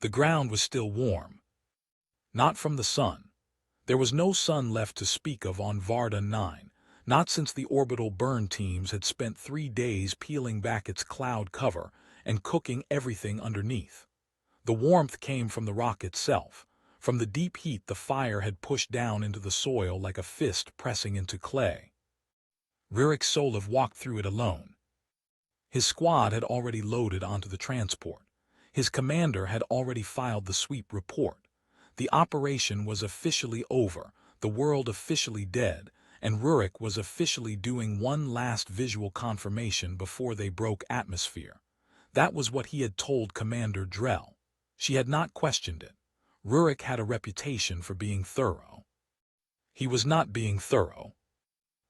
The ground was still warm. Not from the sun. There was no sun left to speak of on Varda 9, not since the orbital burn teams had spent 3 days peeling back its cloud cover and cooking everything underneath. The warmth came from the rock itself, from the deep heat the fire had pushed down into the soil like a fist pressing into clay. Rurik Solov walked through it alone. His squad had already loaded onto the transport. His commander had already filed the sweep report. The operation was officially over, the world officially dead, and Rurik was officially doing one last visual confirmation before they broke atmosphere. That was what he had told Commander Drell. She had not questioned it. Rurik had a reputation for being thorough. He was not being thorough.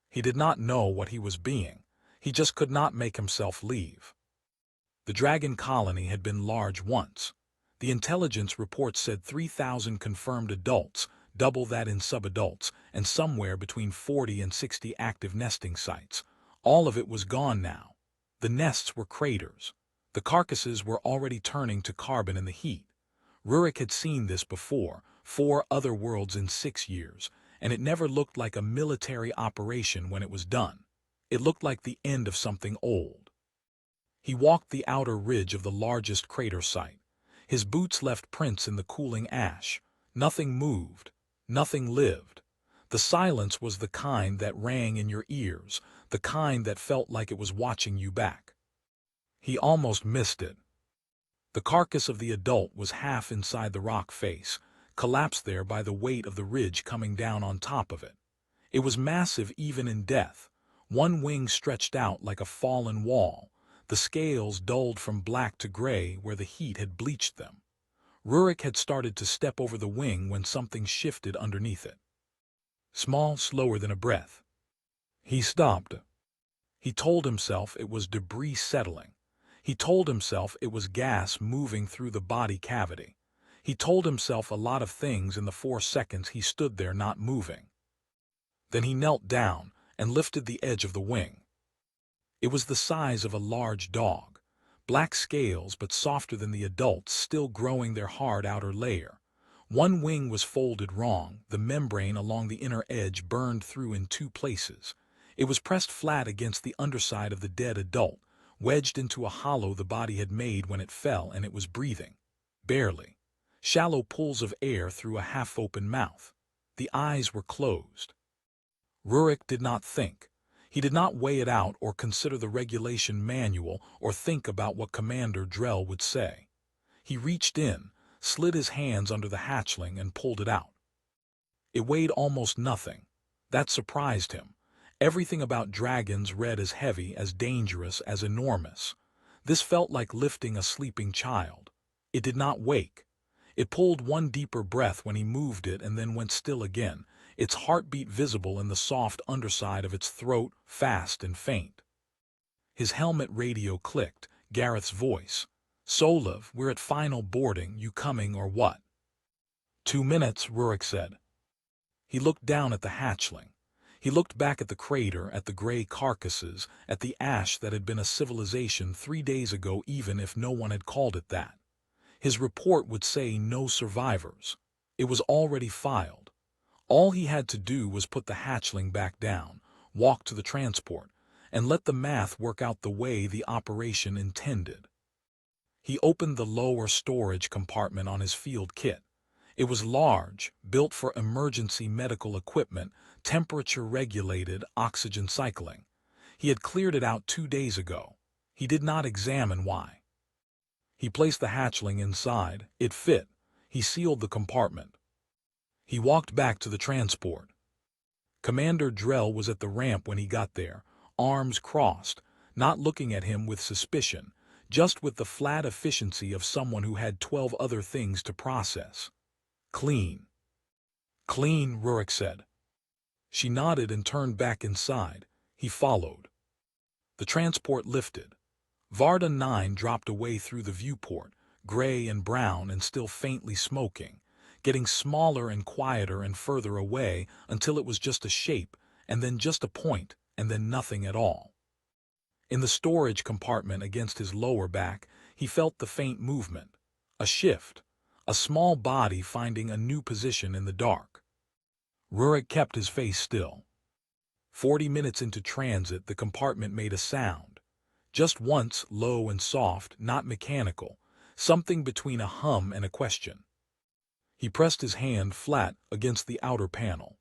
He did not know what he was being. He just could not make himself leave. The Dragon colony had been large once. The intelligence report said 3,000 confirmed adults, double that in subadults, and somewhere between 40 and 60 active nesting sites. All of it was gone now. The nests were craters. The carcasses were already turning to carbon in the heat. Rurik had seen this before, 4 other worlds in 6 years, and it never looked like a military operation when it was done. It looked like the end of something old. He walked the outer ridge of the largest crater site. His boots left prints in the cooling ash. Nothing moved. Nothing lived. The silence was the kind that rang in your ears, the kind that felt like it was watching you back. He almost missed it. The carcass of the adult was half inside the rock face, collapsed there by the weight of the ridge coming down on top of it. It was massive even in death. One wing stretched out like a fallen wall, the scales dulled from black to gray where the heat had bleached them. Rurik had started to step over the wing when something shifted underneath it. Small, slower than a breath. He stopped. He told himself it was debris settling. He told himself it was gas moving through the body cavity. He told himself a lot of things in the 4 seconds he stood there not moving. Then he knelt down and lifted the edge of the wing. It was the size of a large dog. Black scales but softer than the adults, still growing their hard outer layer. One wing was folded wrong, the membrane along the inner edge burned through in 2 places. It was pressed flat against the underside of the dead adult, wedged into a hollow the body had made when it fell, and it was breathing. Barely. Shallow pulls of air through a half-open mouth. The eyes were closed. Rurik did not think. He did not weigh it out or consider the regulation manual or think about what Commander Drell would say. He reached in, slid his hands under the hatchling and pulled it out. It weighed almost nothing. That surprised him. Everything about dragons read as heavy, as dangerous, as enormous. This felt like lifting a sleeping child. It did not wake. It pulled one deeper breath when he moved it and then went still again, its heartbeat visible in the soft underside of its throat, fast and faint. His helmet radio clicked, Gareth's voice. "Solov, we're at final boarding, you coming or what?" 2 minutes, Rurik said. He looked down at the hatchling. He looked back at the crater, at the gray carcasses, at the ash that had been a civilization 3 days ago even if no one had called it that. His report would say no survivors. It was already filed. All he had to do was put the hatchling back down, walk to the transport, and let the math work out the way the operation intended. He opened the lower storage compartment on his field kit. It was large, built for emergency medical equipment, temperature-regulated oxygen cycling. He had cleared it out 2 days ago. He did not examine why. He placed the hatchling inside. It fit. He sealed the compartment. He walked back to the transport. Commander Drell was at the ramp when he got there, arms crossed, not looking at him with suspicion, just with the flat efficiency of someone who had 12 other things to process. "Clean." "Clean," Rurik said. She nodded and turned back inside. He followed. The transport lifted. Varda 9 dropped away through the viewport, gray and brown and still faintly smoking, getting smaller and quieter and further away until it was just a shape, and then just a point, and then nothing at all. In the storage compartment against his lower back, he felt the faint movement. A shift. a small body finding a new position in the dark. Rurik kept his face still. 40 minutes into transit, the compartment made a sound. Just once, low and soft, not mechanical, something between a hum and a question. He pressed his hand flat against the outer panel.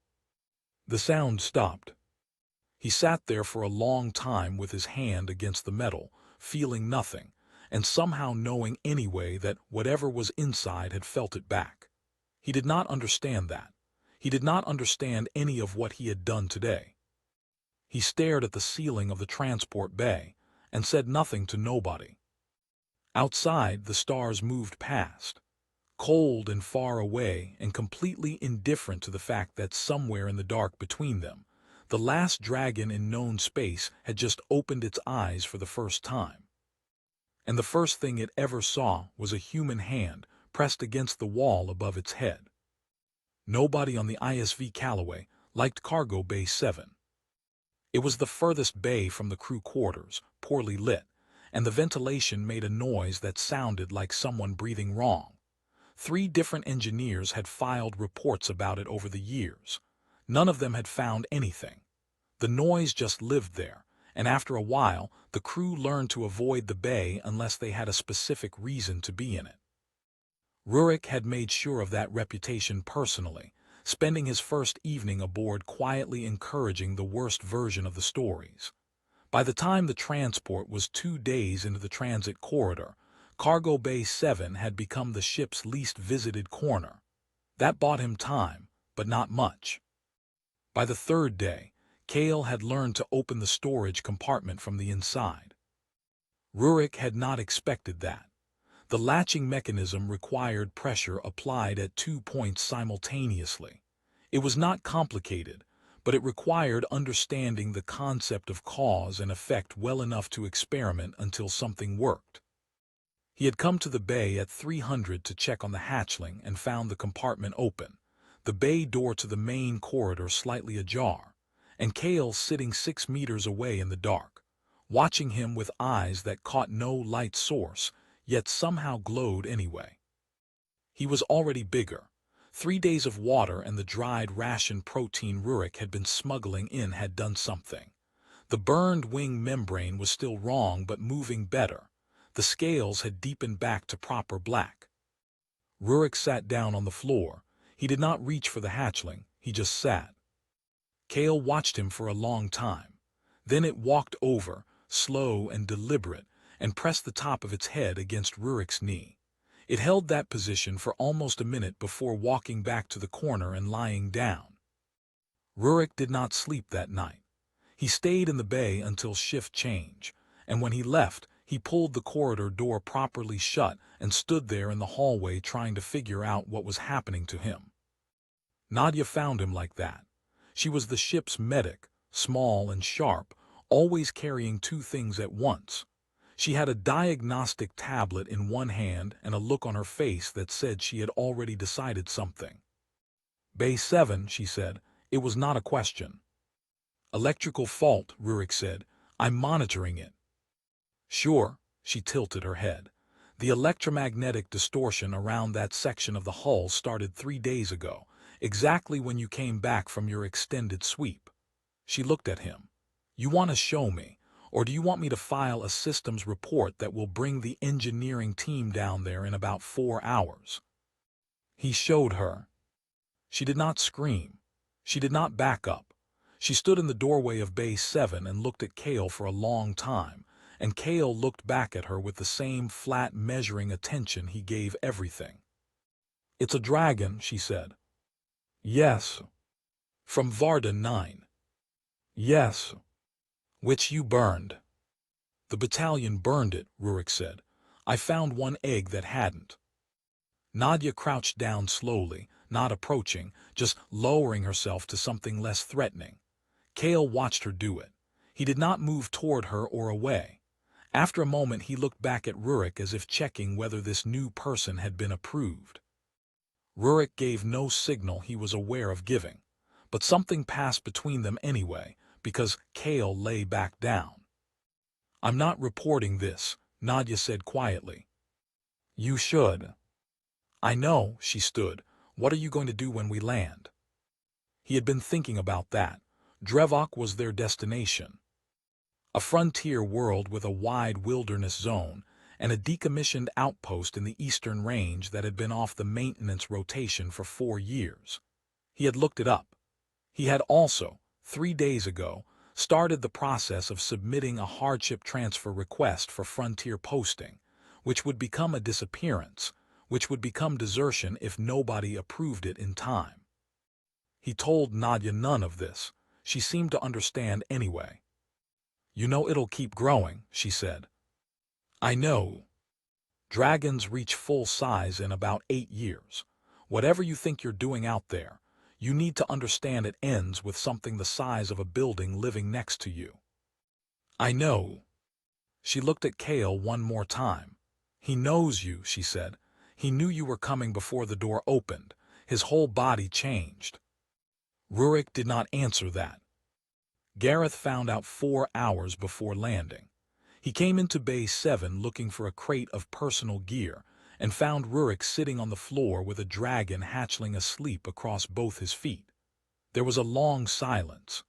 The sound stopped. He sat there for a long time with his hand against the metal, feeling nothing, and somehow knowing anyway that whatever was inside had felt it back. He did not understand that. He did not understand any of what he had done today. He stared at the ceiling of the transport bay and said nothing to nobody. Outside, the stars moved past, cold and far away and completely indifferent to the fact that somewhere in the dark between them, the last dragon in known space had just opened its eyes for the first time. And the first thing it ever saw was a human hand pressed against the wall above its head. Nobody on the ISV Callaway liked Cargo Bay 7. It was the furthest bay from the crew quarters, poorly lit, and the ventilation made a noise that sounded like someone breathing wrong. 3 different engineers had filed reports about it over the years. None of them had found anything. The noise just lived there, and after a while, the crew learned to avoid the bay unless they had a specific reason to be in it. Rurik had made sure of that reputation personally, spending his first evening aboard quietly encouraging the worst version of the stories. By the time the transport was 2 days into the transit corridor, Cargo Bay 7 had become the ship's least visited corner. That bought him time, but not much. By the 3rd day, Kale had learned to open the storage compartment from the inside. Rurik had not expected that. The latching mechanism required pressure applied at 2 points simultaneously. It was not complicated, but it required understanding the concept of cause and effect well enough to experiment until something worked. He had come to the bay at 300 to check on the hatchling and found the compartment open, the bay door to the main corridor slightly ajar, and Kale sitting 6 meters away in the dark, watching him with eyes that caught no light source, yet somehow glowed anyway. He was already bigger. 3 days of water and the dried ration protein Rurik had been smuggling in had done something. The burned wing membrane was still wrong but moving better. The scales had deepened back to proper black. Rurik sat down on the floor. He did not reach for the hatchling, he just sat. Kale watched him for a long time. Then it walked over, slow and deliberate, and pressed the top of its head against Rurik's knee. It held that position for almost a minute before walking back to the corner and lying down. Rurik did not sleep that night. He stayed in the bay until shift change, and when he left, he pulled the corridor door properly shut and stood there in the hallway trying to figure out what was happening to him. Nadia found him like that. She was the ship's medic, small and sharp, always carrying 2 things at once. She had a diagnostic tablet in one hand and a look on her face that said she had already decided something. Bay 7, she said. It was not a question. Electrical fault, Rurik said. I'm monitoring it. Sure, she tilted her head. The electromagnetic distortion around that section of the hull started 3 days ago, exactly when you came back from your extended sweep. She looked at him. You want to show me? Or do you want me to file a systems report that will bring the engineering team down there in about 4 hours? He showed her. She did not scream. She did not back up. She stood in the doorway of Bay 7 and looked at Kale for a long time, and Kale looked back at her with the same flat measuring attention he gave everything. It's a dragon, she said. Yes. From Varda 9. Yes. Which you burned. The battalion burned it, Rurik said. I found 1 egg that hadn't. Nadia crouched down slowly, not approaching, just lowering herself to something less threatening. Kale watched her do it. He did not move toward her or away. After a moment he looked back at Rurik as if checking whether this new person had been approved. Rurik gave no signal he was aware of giving, but something passed between them anyway, because Kale lay back down. I'm not reporting this, Nadia said quietly. You should. I know, she stood. What are you going to do when we land? He had been thinking about that. Drevok was their destination. A frontier world with a wide wilderness zone and a decommissioned outpost in the eastern range that had been off the maintenance rotation for 4 years. He had looked it up. He had also, 3 days ago, started the process of submitting a hardship transfer request for frontier posting, which would become a disappearance, which would become desertion if nobody approved it in time. He told Nadia none of this. She seemed to understand anyway. You know it'll keep growing, she said. I know. Dragons reach full size in about 8 years. Whatever you think you're doing out there, you need to understand it ends with something the size of a building living next to you. I know. She looked at Kale one more time. He knows you, she said. He knew you were coming before the door opened. His whole body changed. Rurik did not answer that. Gareth found out 4 hours before landing. He came into Bay 7 looking for a crate of personal gear and found Rurik sitting on the floor with a dragon hatchling asleep across both his feet. There was a long silence.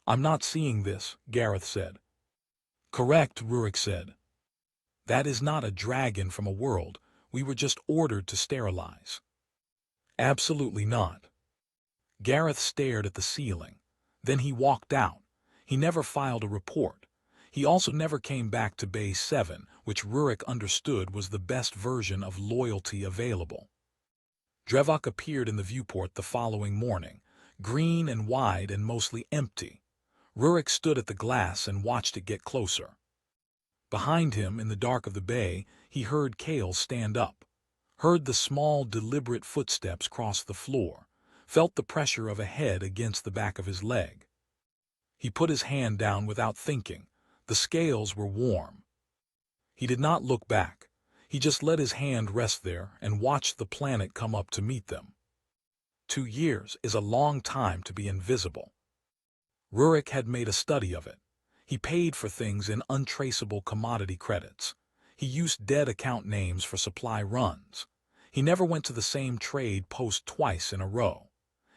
I'm not seeing this, Gareth said. Correct, Rurik said. That is not a dragon from a world we were just ordered to sterilize. Absolutely not. Gareth stared at the ceiling. Then he walked out. He never filed a report. He also never came back to Bay 7, which Rurik understood was the best version of loyalty available. Drevok appeared in the viewport the following morning, green and wide and mostly empty. Rurik stood at the glass and watched it get closer. Behind him, in the dark of the bay, he heard Kale stand up, heard the small, deliberate footsteps cross the floor, felt the pressure of a head against the back of his leg. He put his hand down without thinking. The scales were warm. He did not look back. He just let his hand rest there and watched the planet come up to meet them. 2 years is a long time to be invisible. Rurik had made a study of it. He paid for things in untraceable commodity credits. He used dead account names for supply runs. He never went to the same trade post twice in a row.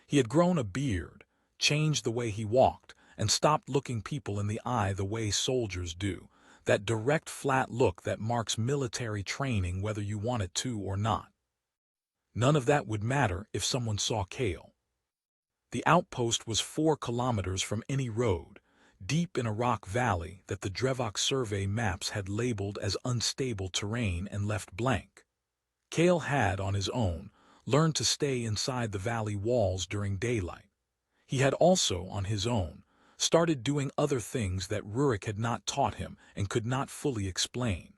He had grown a beard, changed the way he walked, and stopped looking people in the eye the way soldiers do, that direct flat look that marks military training whether you want it to or not. None of that would matter if someone saw Kale. The outpost was 4 kilometers from any road, deep in a rock valley that the Drevok survey maps had labeled as unstable terrain and left blank. Kale had, on his own, learned to stay inside the valley walls during daylight. He had also, on his own, started doing other things that Rurik had not taught him and could not fully explain.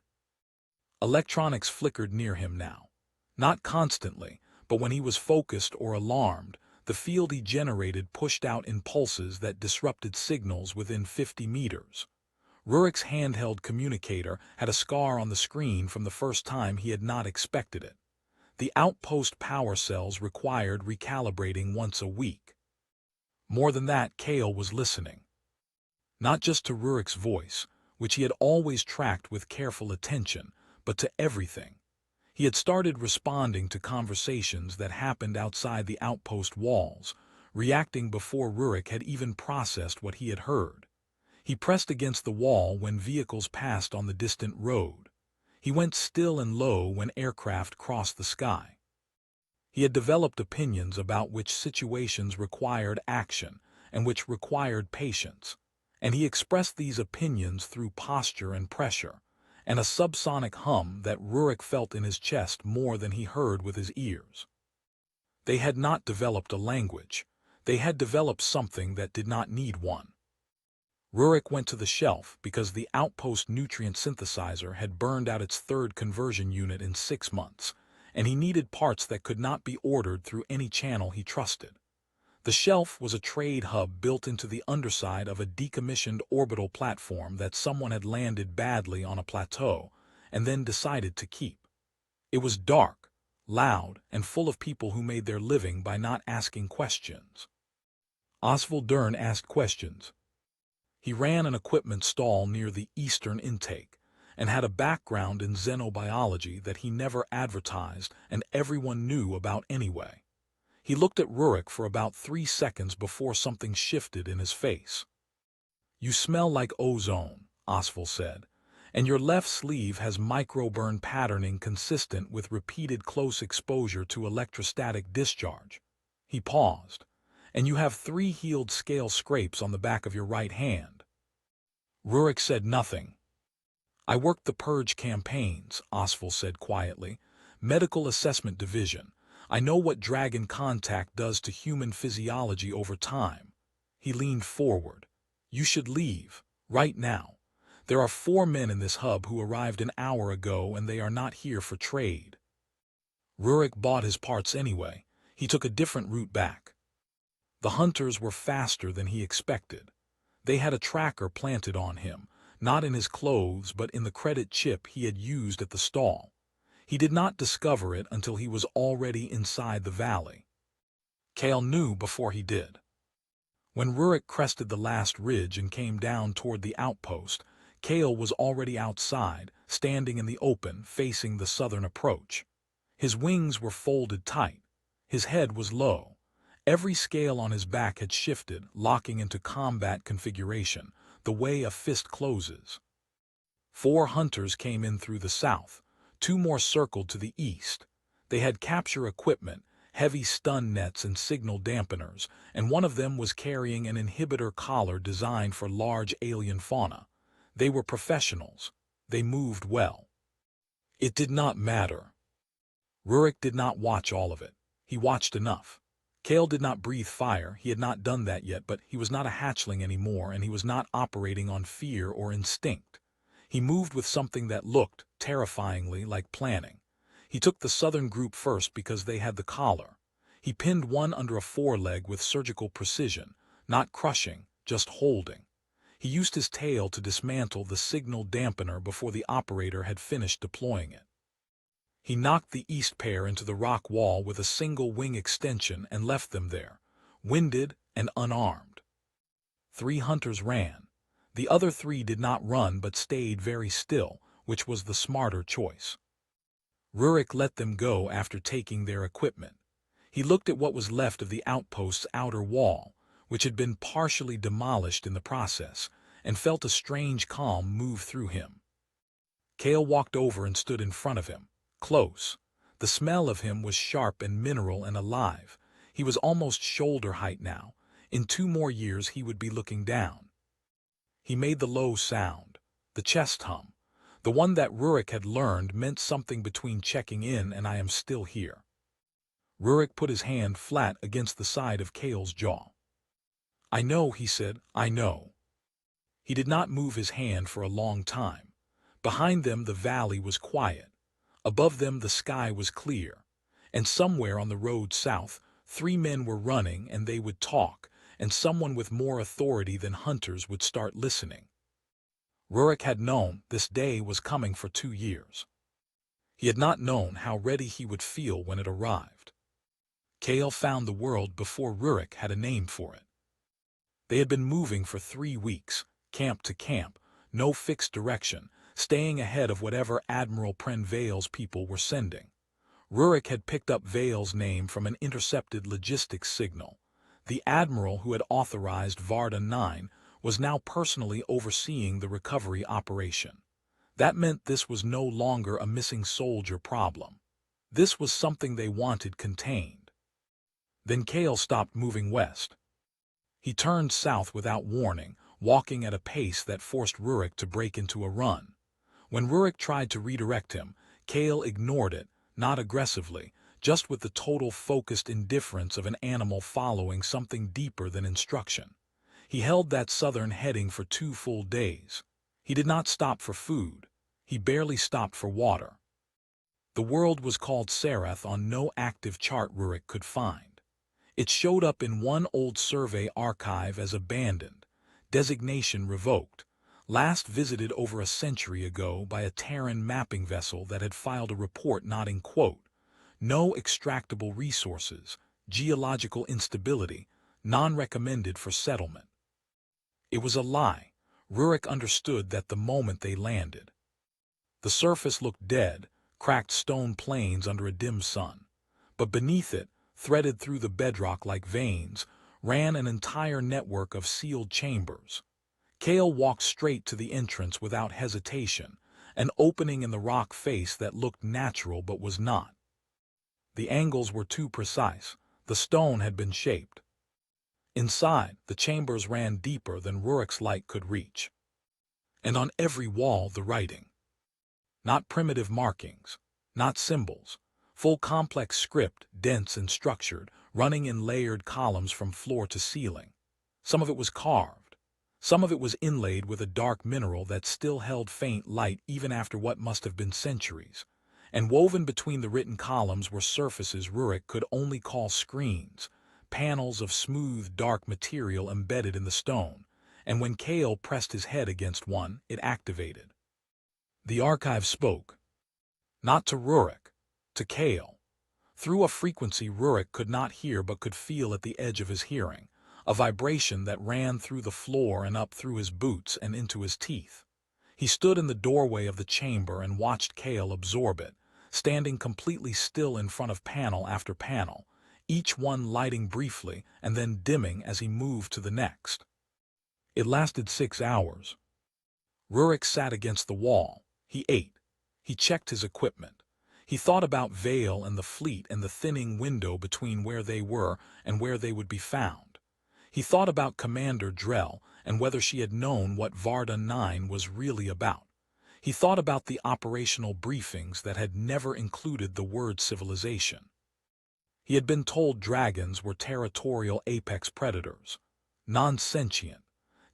Electronics flickered near him now. Not constantly, but when he was focused or alarmed, the field he generated pushed out impulses that disrupted signals within 50 meters. Rurik's handheld communicator had a scar on the screen from the first time he had not expected it. The outpost power cells required recalibrating once a week. More than that, Kale was listening. Not just to Rurik's voice, which he had always tracked with careful attention, but to everything. He had started responding to conversations that happened outside the outpost walls, reacting before Rurik had even processed what he had heard. He pressed against the wall when vehicles passed on the distant road. He went still and low when aircraft crossed the sky. He had developed opinions about which situations required action and which required patience, and he expressed these opinions through posture and pressure, and a subsonic hum that Rurik felt in his chest more than he heard with his ears. They had not developed a language. They had developed something that did not need one. Rurik went to the shelf because the outpost nutrient synthesizer had burned out its 3rd conversion unit in 6 months, and he needed parts that could not be ordered through any channel he trusted. The shelf was a trade hub built into the underside of a decommissioned orbital platform that someone had landed badly on a plateau and then decided to keep. It was dark, loud, and full of people who made their living by not asking questions. Oswald Dern asked questions. He ran an equipment stall near the eastern intake, and had a background in xenobiology that he never advertised and everyone knew about anyway. He looked at Rurik for about 3 seconds before something shifted in his face. "You smell like ozone," Osval said, "and your left sleeve has microburn patterning consistent with repeated close exposure to electrostatic discharge." He paused. "And you have 3 healed scale scrapes on the back of your right hand." Rurik said nothing. "I worked the purge campaigns," Osval said quietly. "Medical Assessment Division. I know what dragon contact does to human physiology over time." He leaned forward. "You should leave, right now. There are 4 men in this hub who arrived an hour ago and they are not here for trade." Rurik bought his parts anyway. He took a different route back. The hunters were faster than he expected. They had a tracker planted on him, not in his clothes but in the credit chip he had used at the stall. He did not discover it until he was already inside the valley. Cale knew before he did. When Rurik crested the last ridge and came down toward the outpost, Cale was already outside, standing in the open, facing the southern approach. His wings were folded tight. His head was low. Every scale on his back had shifted, locking into combat configuration, the way a fist closes. 4 hunters came in through the south. 2 more circled to the east. They had capture equipment, heavy stun nets and signal dampeners, and one of them was carrying an inhibitor collar designed for large alien fauna. They were professionals. They moved well. It did not matter. Rurik did not watch all of it. He watched enough. Cale did not breathe fire. He had not done that yet, but he was not a hatchling anymore, and he was not operating on fear or instinct. He moved with something that looked, terrifyingly, like planning. He took the southern group first because they had the collar. He pinned one under a foreleg with surgical precision, not crushing, just holding. He used his tail to dismantle the signal dampener before the operator had finished deploying it. He knocked the east pair into the rock wall with a single wing extension and left them there, winded and unarmed. 3 hunters ran. The other 3 did not run but stayed very still, which was the smarter choice. Rurik let them go after taking their equipment. He looked at what was left of the outpost's outer wall, which had been partially demolished in the process, and felt a strange calm move through him. Cale walked over and stood in front of him, close. The smell of him was sharp and mineral and alive. He was almost shoulder height now. In 2 more years he would be looking down. He made the low sound, the chest hum. The one that Rurik had learned meant something between checking in and I am still here. Rurik put his hand flat against the side of Cale's jaw. "I know," he said, "I know." He did not move his hand for a long time. Behind them the valley was quiet. Above them the sky was clear. And somewhere on the road south, 3 men were running and they would talk, and someone with more authority than hunters would start listening. Rurik had known this day was coming for 2 years. He had not known how ready he would feel when it arrived. Cale found the world before Rurik had a name for it. They had been moving for 3 weeks, camp to camp, no fixed direction, staying ahead of whatever Admiral Pren Vale's people were sending. Rurik had picked up Vale's name from an intercepted logistics signal. The Admiral who had authorized Varda 9 was now personally overseeing the recovery operation. That meant this was no longer a missing soldier problem. This was something they wanted contained. Then Cale stopped moving west. He turned south without warning, walking at a pace that forced Rurik to break into a run. When Rurik tried to redirect him, Cale ignored it, not aggressively, just with the total focused indifference of an animal following something deeper than instruction. He held that southern heading for 2 full days. He did not stop for food. He barely stopped for water. The world was called Sarath on no active chart Rurik could find. It showed up in one old survey archive as abandoned, designation revoked, last visited over a century ago by a Terran mapping vessel that had filed a report noting, quote, "No extractable resources, geological instability, non-recommended for settlement." It was a lie. Rurik understood that the moment they landed. The surface looked dead, cracked stone plains under a dim sun. But beneath it, threaded through the bedrock like veins, ran an entire network of sealed chambers. Cale walked straight to the entrance without hesitation, an opening in the rock face that looked natural but was not. The angles were too precise. The stone had been shaped. Inside, the chambers ran deeper than Rurik's light could reach. And on every wall, the writing. Not primitive markings, not symbols, full complex script, dense and structured, running in layered columns from floor to ceiling. Some of it was carved. Some of it was inlaid with a dark mineral that still held faint light even after what must have been centuries. And woven between the written columns were surfaces Rurik could only call screens, panels of smooth, dark material embedded in the stone, and when Cale pressed his head against one, it activated. The archive spoke. Not to Rurik, to Cale. Through a frequency Rurik could not hear but could feel at the edge of his hearing, a vibration that ran through the floor and up through his boots and into his teeth. He stood in the doorway of the chamber and watched Cale absorb it, standing completely still in front of panel after panel, each one lighting briefly and then dimming as he moved to the next. It lasted 6 hours. Rurik sat against the wall. He ate. He checked his equipment. He thought about Vale and the fleet and the thinning window between where they were and where they would be found. He thought about Commander Drell and whether she had known what Varda 9 was really about. He thought about the operational briefings that had never included the word civilization. He had been told dragons were territorial apex predators, non-sentient,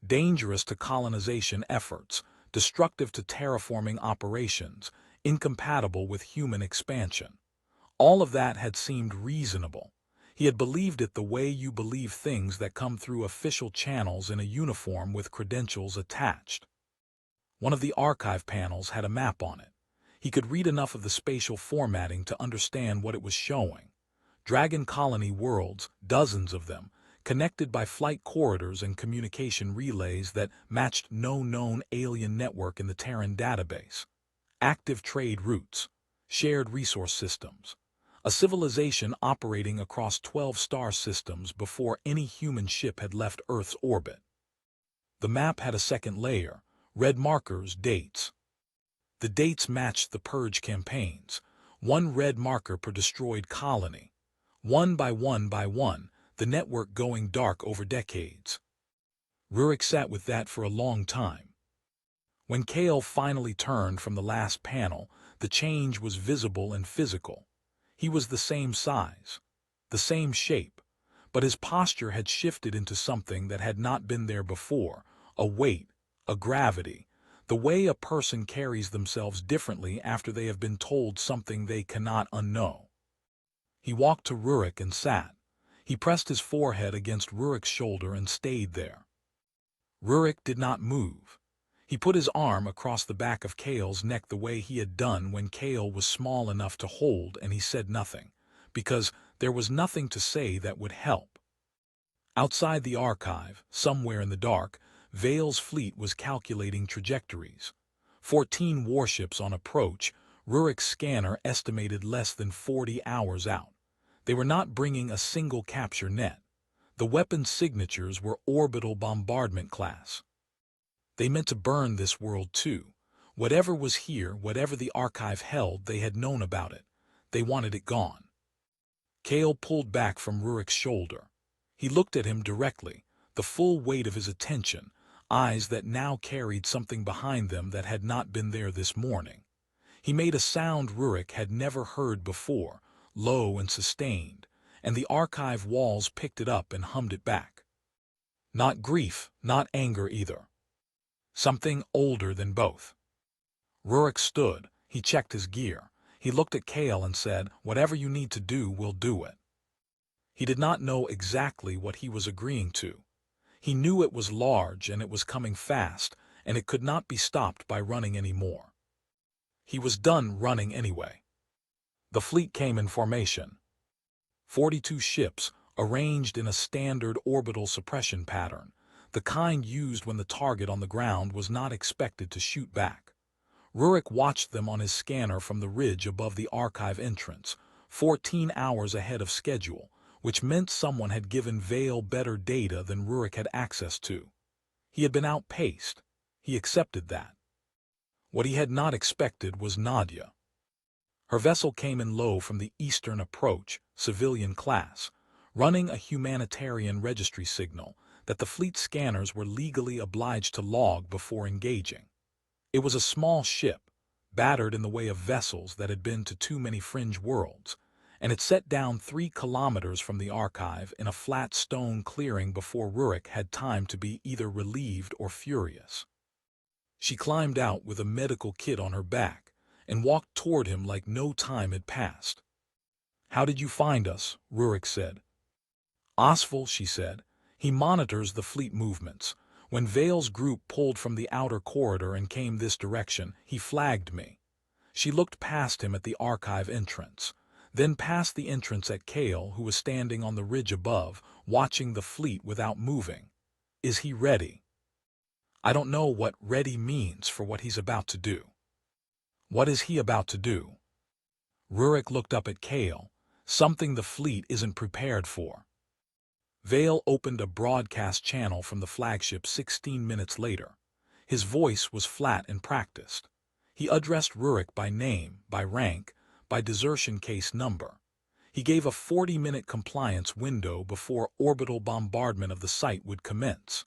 dangerous to colonization efforts, destructive to terraforming operations, incompatible with human expansion. All of that had seemed reasonable. He had believed it the way you believe things that come through official channels in a uniform with credentials attached. One of the archive panels had a map on it. He could read enough of the spatial formatting to understand what it was showing. Dragon colony worlds, dozens of them, connected by flight corridors and communication relays that matched no known alien network in the Terran database. Active trade routes, shared resource systems. A civilization operating across 12 star systems before any human ship had left Earth's orbit. The map had a second layer, red markers, dates. The dates matched the Purge campaigns, one red marker per destroyed colony. One by one, the network going dark over decades. Rurik sat with that for a long time. When Cale finally turned from the last panel, the change was visible and physical. He was the same size, the same shape, but his posture had shifted into something that had not been there before, a weight, a gravity, the way a person carries themselves differently after they have been told something they cannot unknow. He walked to Rurik and sat. He pressed his forehead against Rurik's shoulder and stayed there. Rurik did not move. He put his arm across the back of Cale's neck the way he had done when Cale was small enough to hold, and he said nothing, because there was nothing to say that would help. Outside the archive, somewhere in the dark, Vale's fleet was calculating trajectories. 14 warships on approach. Rurik's scanner estimated less than 40 hours out. They were not bringing a single capture net. The weapons signatures were orbital bombardment class. They meant to burn this world too. Whatever was here, whatever the archive held, they had known about it. They wanted it gone. Cale pulled back from Rurik's shoulder. He looked at him directly, the full weight of his attention, eyes that now carried something behind them that had not been there this morning. He made a sound Rurik had never heard before, low and sustained, and the archive walls picked it up and hummed it back. Not grief, not anger either. Something older than both. Rurik stood. He checked his gear. He looked at Cale and said, "Whatever you need to do, we'll do it." He did not know exactly what he was agreeing to. He knew it was large and it was coming fast, and it could not be stopped by running anymore. He was done running anyway. The fleet came in formation. 42 ships, arranged in a standard orbital suppression pattern, the kind used when the target on the ground was not expected to shoot back. Rurik watched them on his scanner from the ridge above the archive entrance, 14 hours ahead of schedule, which meant someone had given Vale better data than Rurik had access to. He had been outpaced. He accepted that. What he had not expected was Nadia. Her vessel came in low from the eastern approach, civilian class, running a humanitarian registry signal that the fleet scanners were legally obliged to log before engaging. It was a small ship, battered in the way of vessels that had been to too many fringe worlds, and it set down 3 kilometers from the archive in a flat stone clearing before Rurik had time to be either relieved or furious. She climbed out with a medical kit on her back and walked toward him like no time had passed. "How did you find us?" Rurik said. "Osval," she said. "He monitors the fleet movements. When Vale's group pulled from the outer corridor and came this direction, he flagged me." She looked past him at the archive entrance, then past the entrance at Kale, who was standing on the ridge above, watching the fleet without moving. "Is he ready?" "I don't know what ready means for what he's about to do." "What is he about to do?" Rurik looked up at Kale. "Something the fleet isn't prepared for." Vale opened a broadcast channel from the flagship 16 minutes later. His voice was flat and practiced. He addressed Rurik by name, by rank, by desertion case number. He gave a 40-minute compliance window before orbital bombardment of the site would commence.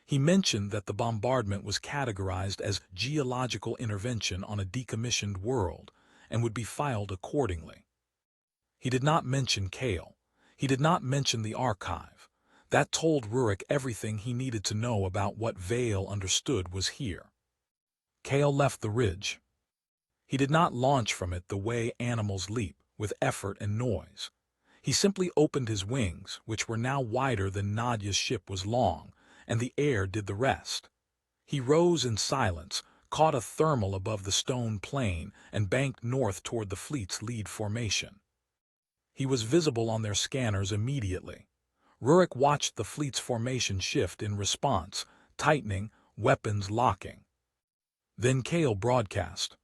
He mentioned that the bombardment was categorized as geological intervention on a decommissioned world and would be filed accordingly. He did not mention Kale. He did not mention the archive. That told Rurik everything he needed to know about what Vale understood was here. Kale left the ridge. He did not launch from it the way animals leap, with effort and noise. He simply opened his wings, which were now wider than Nadia's ship was long, and the air did the rest. He rose in silence, caught a thermal above the stone plain, and banked north toward the fleet's lead formation. He was visible on their scanners immediately. Rurik watched the fleet's formation shift in response, tightening, weapons locking. Then Kale broadcast.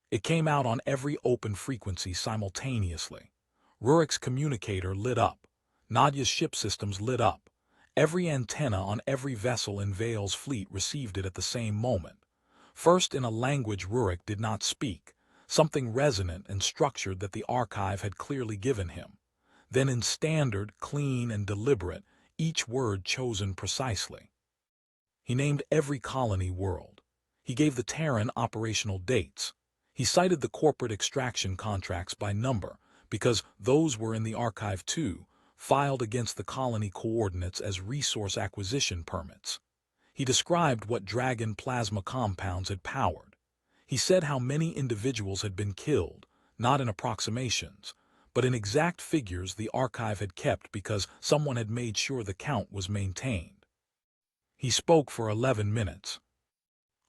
It came out on every open frequency simultaneously. Rurik's communicator lit up. Nadia's ship systems lit up. Every antenna on every vessel in Vale's fleet received it at the same moment. First in a language Rurik did not speak, something resonant and structured that the archive had clearly given him. Then in standard, clean, and deliberate, each word chosen precisely. He named every colony world. He gave the Terran operational dates. He cited the corporate extraction contracts by number, because those were in the archive too, filed against the colony coordinates as resource acquisition permits. He described what Dragon plasma compounds had powered. He said how many individuals had been killed, not in approximations, but in exact figures the archive had kept because someone had made sure the count was maintained. He spoke for 11 minutes.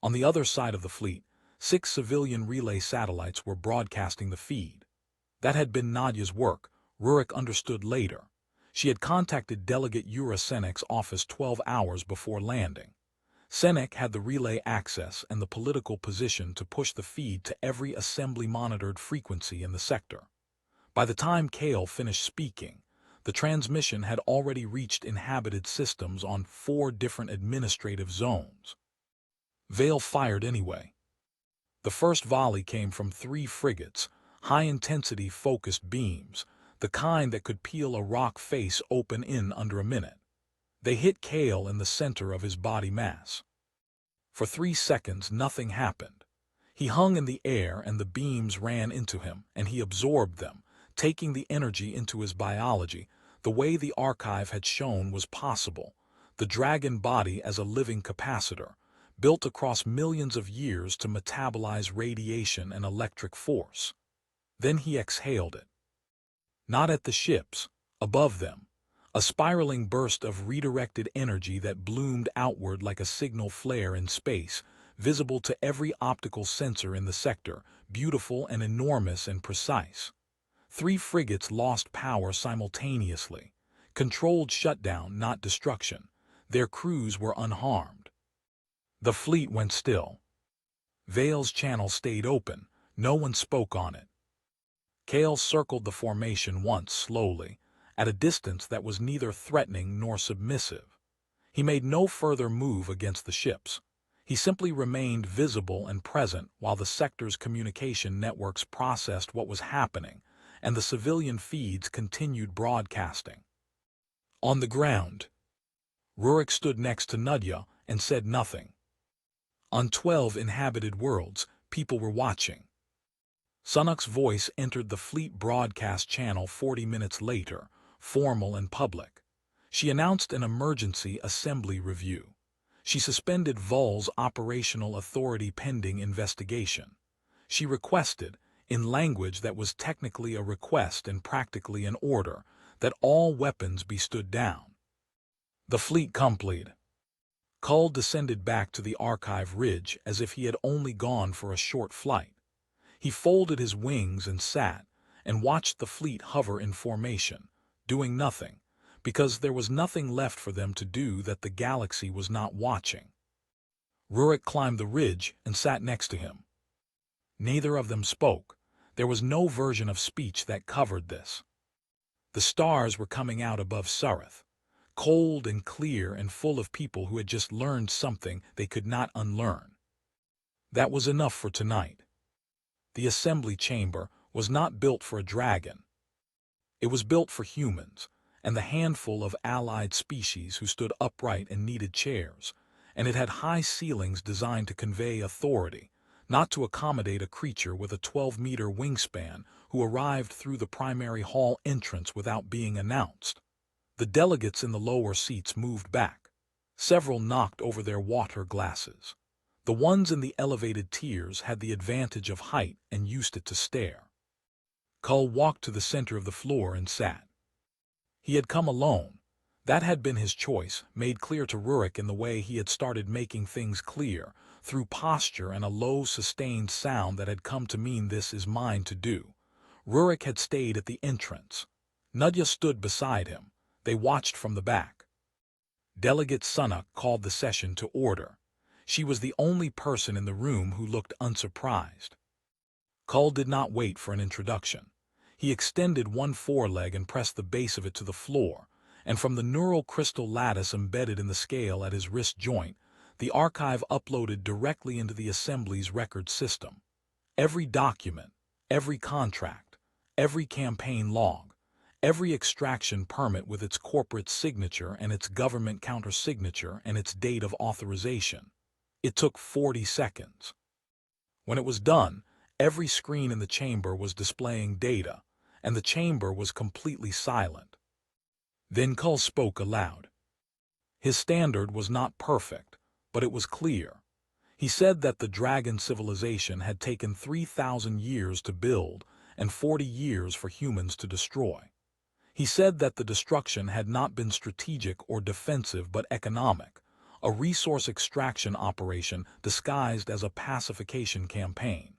On the other side of the fleet, 6 civilian relay satellites were broadcasting the feed. That had been Nadia's work, Rurik understood later. She had contacted Delegate Yura Senek's office 12 hours before landing. Senek had the relay access and the political position to push the feed to every assembly-monitored frequency in the sector. By the time Kale finished speaking, the transmission had already reached inhabited systems on 4 different administrative zones. Vale fired anyway. The first volley came from 3 frigates, high-intensity focused beams, the kind that could peel a rock face open in under a minute. They hit Kale in the center of his body mass. For 3 seconds nothing happened. He hung in the air and the beams ran into him, and he absorbed them, taking the energy into his biology, the way the archive had shown was possible, the dragon body as a living capacitor, built across millions of years to metabolize radiation and electric force. Then he exhaled it. Not at the ships, above them, a spiraling burst of redirected energy that bloomed outward like a signal flare in space, visible to every optical sensor in the sector, beautiful and enormous and precise. 3 frigates lost power simultaneously. Controlled shutdown, not destruction. Their crews were unharmed. The fleet went still. Vale's channel stayed open. No one spoke on it. Kale circled the formation once slowly, at a distance that was neither threatening nor submissive. He made no further move against the ships. He simply remained visible and present while the sector's communication networks processed what was happening, and the civilian feeds continued broadcasting. On the ground, Rurik stood next to Nudya and said nothing. On 12 inhabited worlds, people were watching. Sunuk's voice entered the fleet broadcast channel 40 minutes later, formal and public. She announced an emergency assembly review. She suspended Vol's operational authority pending investigation. She requested, in language that was technically a request and practically an order, that all weapons be stood down. The fleet complete. Kull descended back to the archive ridge as if he had only gone for a short flight. He folded his wings and sat, and watched the fleet hover in formation, doing nothing, because there was nothing left for them to do that the galaxy was not watching. Rurik climbed the ridge and sat next to him. Neither of them spoke. There was no version of speech that covered this. The stars were coming out above Sareth, cold and clear and full of people who had just learned something they could not unlearn. That was enough for tonight. The assembly chamber was not built for a dragon. It was built for humans, and the handful of allied species who stood upright and needed chairs, and it had high ceilings designed to convey authority, not to accommodate a creature with a 12-meter wingspan who arrived through the primary hall entrance without being announced. The delegates in the lower seats moved back. Several knocked over their water glasses. The ones in the elevated tiers had the advantage of height and used it to stare. Kull walked to the center of the floor and sat. He had come alone. That had been his choice, made clear to Rurik in the way he had started making things clear, through posture and a low, sustained sound that had come to mean this is mine to do. Rurik had stayed at the entrance. Nudya stood beside him. They watched from the back. Delegate Sunuk called the session to order. She was the only person in the room who looked unsurprised. Kull did not wait for an introduction. He extended one foreleg and pressed the base of it to the floor, and from the neural crystal lattice embedded in the scale at his wrist joint, the archive uploaded directly into the Assembly's record system. Every document, every contract, every campaign log, every extraction permit with its corporate signature and its government countersignature and its date of authorization. It took 40 seconds. When it was done, every screen in the chamber was displaying data, and the chamber was completely silent. Then Kull spoke aloud. His standard was not perfect, but it was clear. He said that the dragon civilization had taken 3,000 years to build and 40 years for humans to destroy. He said that the destruction had not been strategic or defensive but economic, a resource extraction operation disguised as a pacification campaign.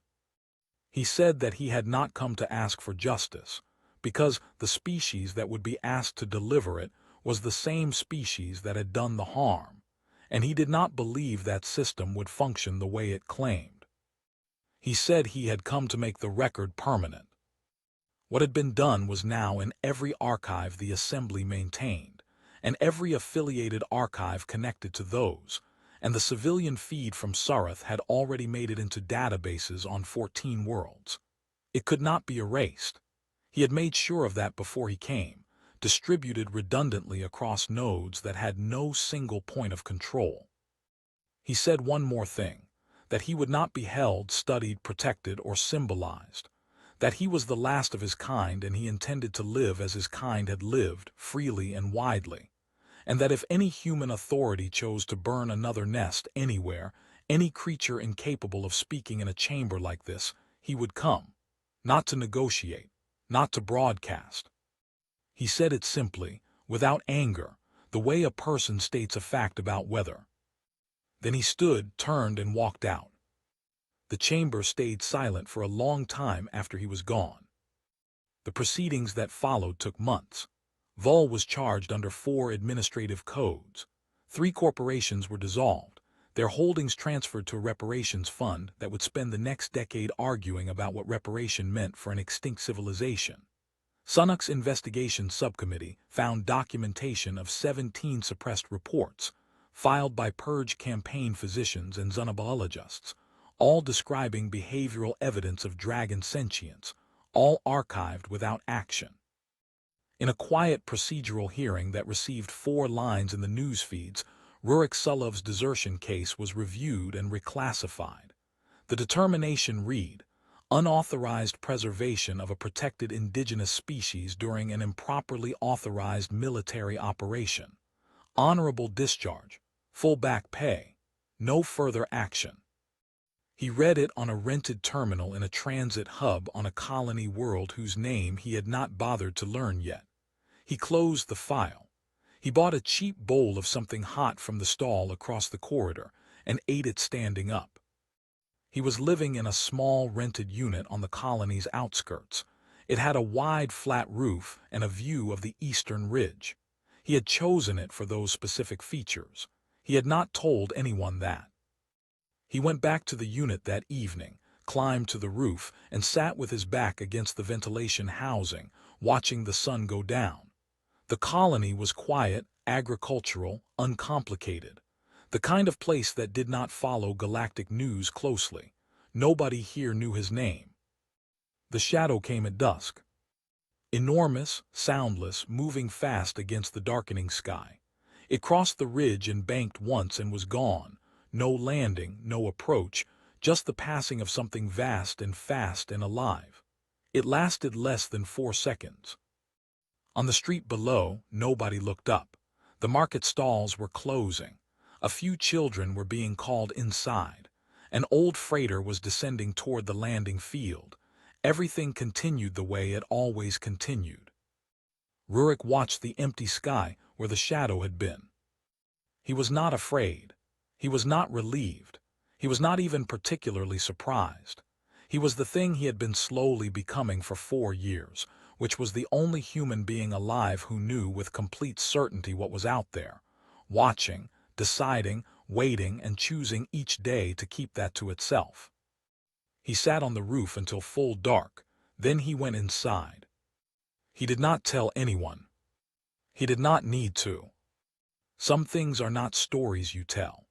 He said that he had not come to ask for justice, because the species that would be asked to deliver it was the same species that had done the harm, and he did not believe that system would function the way it claimed. He said he had come to make the record permanent. What had been done was now in every archive the Assembly maintained, and every affiliated archive connected to those, and the civilian feed from Sareth had already made it into databases on 14 worlds. It could not be erased. He had made sure of that before he came, distributed redundantly across nodes that had no single point of control. He said one more thing, that he would not be held, studied, protected, or symbolized, that he was the last of his kind and he intended to live as his kind had lived, freely and widely, and that if any human authority chose to burn another nest anywhere, any creature incapable of speaking in a chamber like this, he would come, not to negotiate, not to broadcast. He said it simply, without anger, the way a person states a fact about weather. Then he stood, turned, and walked out. The chamber stayed silent for a long time after he was gone. The proceedings that followed took months. Vol was charged under 4 administrative codes. 3 corporations were dissolved. their holdings transferred to a reparations fund that would spend the next decade arguing about what reparation meant for an extinct civilization. Sunuk's investigation subcommittee found documentation of 17 suppressed reports, filed by purge campaign physicians and xenobiologists, all describing behavioral evidence of dragon sentience, all archived without action. In a quiet procedural hearing that received 4 lines in the news feeds, Rurik Sulov's desertion case was reviewed and reclassified. The determination read, unauthorized preservation of a protected indigenous species during an improperly authorized military operation. Honorable discharge, full back pay, no further action. He read it on a rented terminal in a transit hub on a colony world whose name he had not bothered to learn yet. He closed the file. He bought a cheap bowl of something hot from the stall across the corridor and ate it standing up. He was living in a small rented unit on the colony's outskirts. It had a wide flat roof and a view of the eastern ridge. He had chosen it for those specific features. He had not told anyone that. He went back to the unit that evening, climbed to the roof, and sat with his back against the ventilation housing, watching the sun go down. The colony was quiet, agricultural, uncomplicated. The kind of place that did not follow galactic news closely. Nobody here knew his name. The shadow came at dusk. Enormous, soundless, moving fast against the darkening sky. It crossed the ridge and banked once and was gone. No landing, no approach, just the passing of something vast and fast and alive. It lasted less than 4 seconds. On the street below, nobody looked up. The market stalls were closing. A few children were being called inside. An old freighter was descending toward the landing field. Everything continued the way it always continued. Rurik watched the empty sky where the shadow had been. He was not afraid. He was not relieved. He was not even particularly surprised. He was the thing he had been slowly becoming for 4 years, which was the only human being alive who knew with complete certainty what was out there, watching, deciding, waiting, and choosing each day to keep that to itself. He sat on the roof until full dark, then he went inside. He did not tell anyone. He did not need to. Some things are not stories you tell.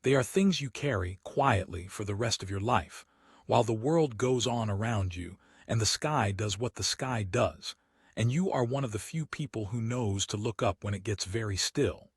They are things you carry quietly for the rest of your life, while the world goes on around you and the sky does what the sky does, and you are one of the few people who knows to look up when it gets very still.